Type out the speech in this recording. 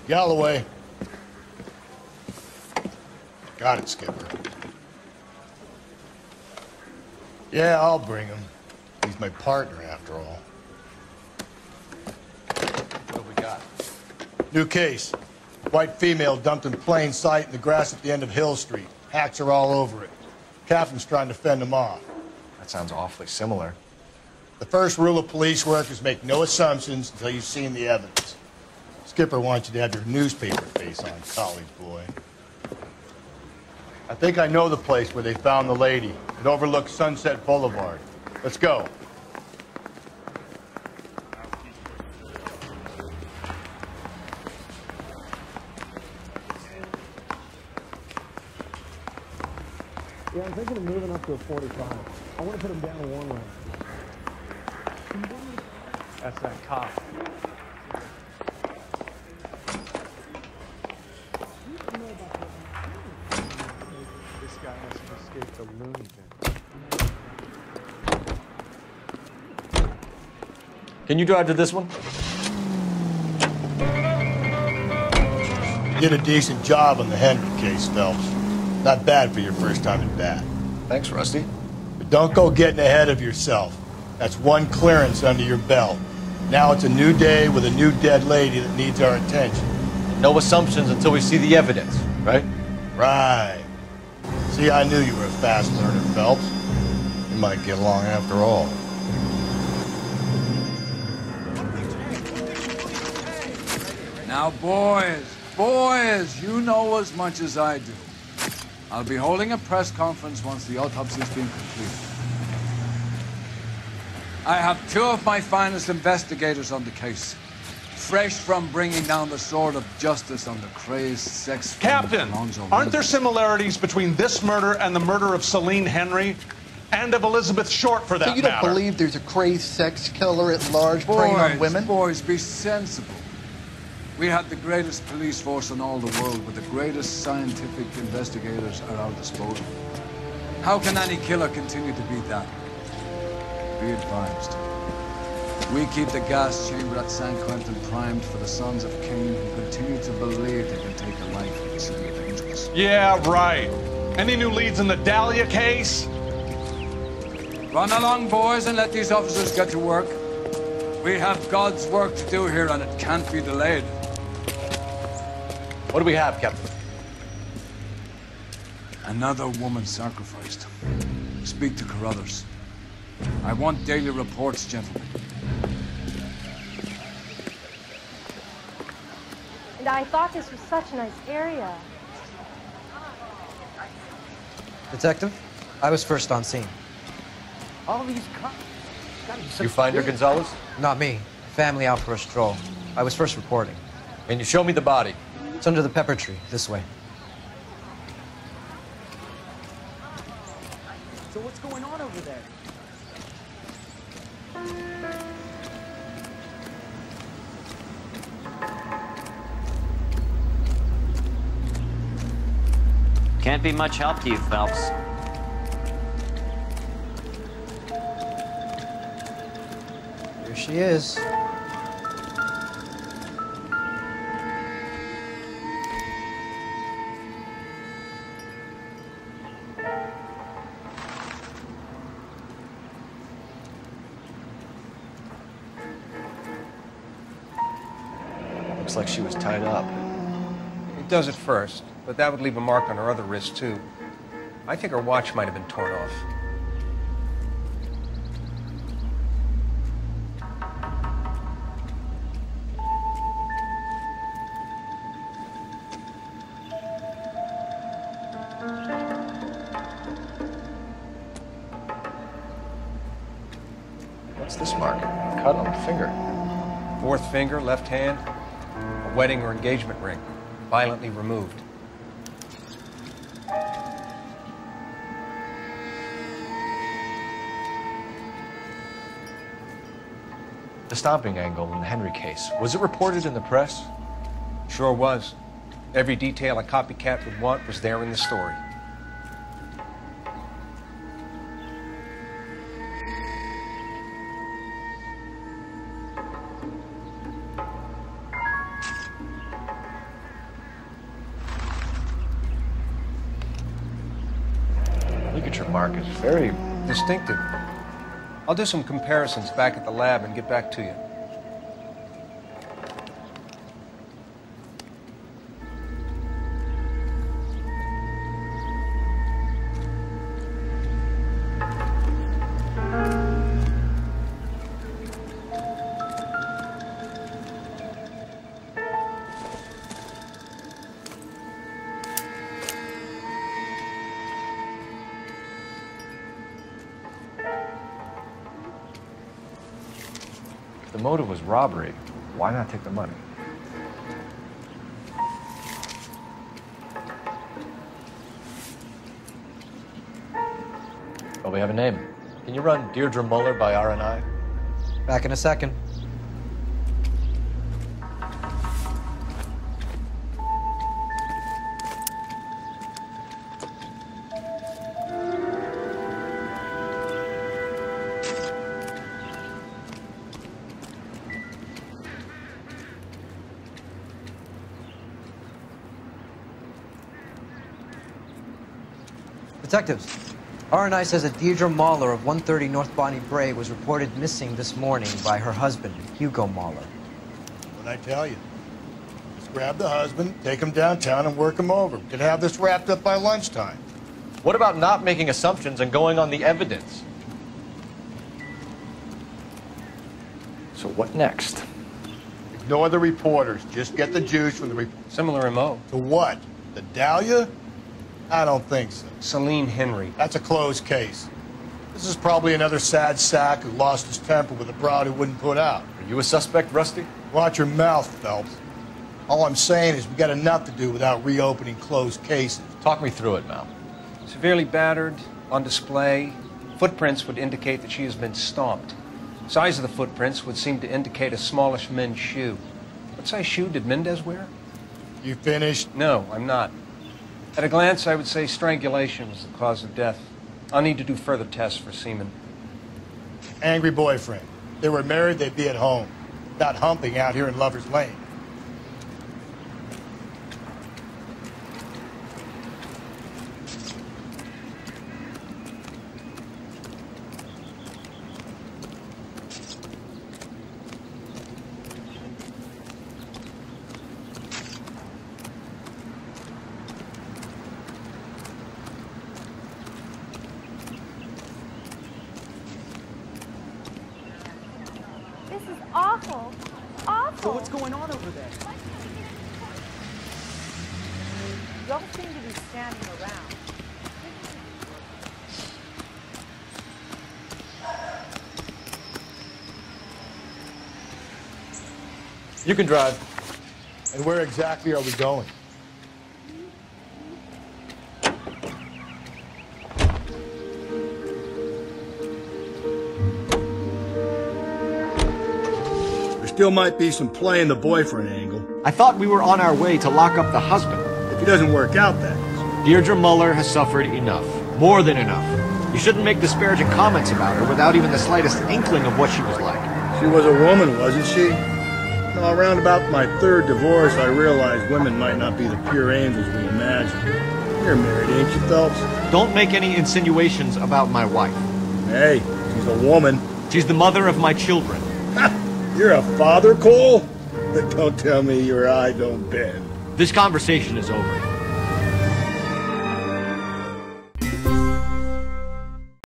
Galloway. Got it, Skipper. Yeah, I'll bring him. He's my partner, after all. What have we got? New case. White female dumped in plain sight in the grass at the end of Hill Street. Hacks are all over it. Captain's trying to fend them off. That sounds awfully similar. The first rule of police work is make no assumptions until you've seen the evidence. Skipper wants you to have your newspaper face on, college boy. I think I know the place where they found the lady. It overlooks Sunset Boulevard. Let's go. Yeah, I'm thinking of moving up to a 45. I want to put him down to one lane. That's that cop. This guy must have escaped the loony bin. Can you drive to this one? You did a decent job on the Henry case, Phelps. Not bad for your first time at bat. Thanks, Rusty. But don't go getting ahead of yourself. That's one clearance under your belt. Now it's a new day with a new dead lady that needs our attention. No assumptions until we see the evidence, right? Right. See, I knew you were a fast learner, Phelps. We might get along after all. Now, boys, you know as much as I do. I'll be holding a press conference once the autopsy's been completed. I have two of my finest investigators on the case, fresh from bringing down the sword of justice on the crazed sex... Captain, aren't there similarities between this murder and the murder of Celine Henry? And of Elizabeth Short, for that matter? So you don't matter? believe there's a crazed sex killer at large preying on women? Boys, be sensible. We have the greatest police force in all the world, with the greatest scientific investigators at our disposal. How can any killer continue to be that? Be advised. We keep the gas chamber at San Quentin primed for the sons of Cain who continue to believe they can take a life in the city of angels. Yeah, right. Any new leads in the Dahlia case? Run along, boys, and let these officers get to work. We have God's work to do here, and it can't be delayed. What do we have, Captain? Another woman sacrificed. Speak to Carruthers. I want daily reports, gentlemen. And I thought this was such a nice area. Detective, I was first on scene. All these cops. You find her, Gonzalez? Not me. Family out for a stroll. I was first reporting. And you show me the body? It's under the pepper tree, this way. So what's going on over there? Can't be much help to you, Phelps. Here she is. Looks like she was tied up. It does at first, but that would leave a mark on her other wrist, too. I think her watch might have been torn off. What's this mark? Cut on the finger. Fourth finger, left hand, a wedding or engagement ring, violently removed. The stomping angle in the Henry case, was it reported in the press? Sure was. Every detail a copycat would want was there in the story. Ligature mark is very distinctive. I'll do some comparisons back at the lab and get back to you. The motive was robbery. Why not take the money? Well, we have a name. Can you run Deirdre Muller by R&I? Back in a second. Detectives, R&I says that Deirdre Mahler of 130 North Bonnie Bray was reported missing this morning by her husband, Hugo Mahler. What'd I tell you? Just grab the husband, take him downtown, and work him over. We could have this wrapped up by lunchtime. What about not making assumptions and going on the evidence? So what next? Ignore the reporters. Just get the juice from the Similar MO. To what? The Dahlia? I don't think so. Celine Henry. That's a closed case. This is probably another sad sack who lost his temper with a broad who wouldn't put out. Are you a suspect, Rusty? Watch your mouth, Phelps. All I'm saying is we got enough to do without reopening closed cases. Talk me through it, Mal. Severely battered, on display. Footprints would indicate that she has been stomped. Size of the footprints would seem to indicate a smallish men's shoe. What size shoe did Mendez wear? You finished? No, I'm not. At a glance, I would say strangulation was the cause of death. I'll need to do further tests for semen. Angry boyfriend. If they were married, they'd be at home. Not humping out here in Lover's Lane. Awful. Awful. So what's going on over there? Don't seem to be standing around. You can drive. And where exactly are we going? Still might be some play in the boyfriend angle. I thought we were on our way to lock up the husband. If he doesn't work out, that is. Deirdre Muller has suffered enough. More than enough. You shouldn't make disparaging comments about her without even the slightest inkling of what she was like. She was a woman, wasn't she? No, around about my third divorce, I realized women might not be the pure angels we imagine. You're married, ain't you, Phelps? Don't make any insinuations about my wife. Hey, she's a woman. She's the mother of my children. You're a father, Cole? Don't tell me your eye don't bend. This conversation is over.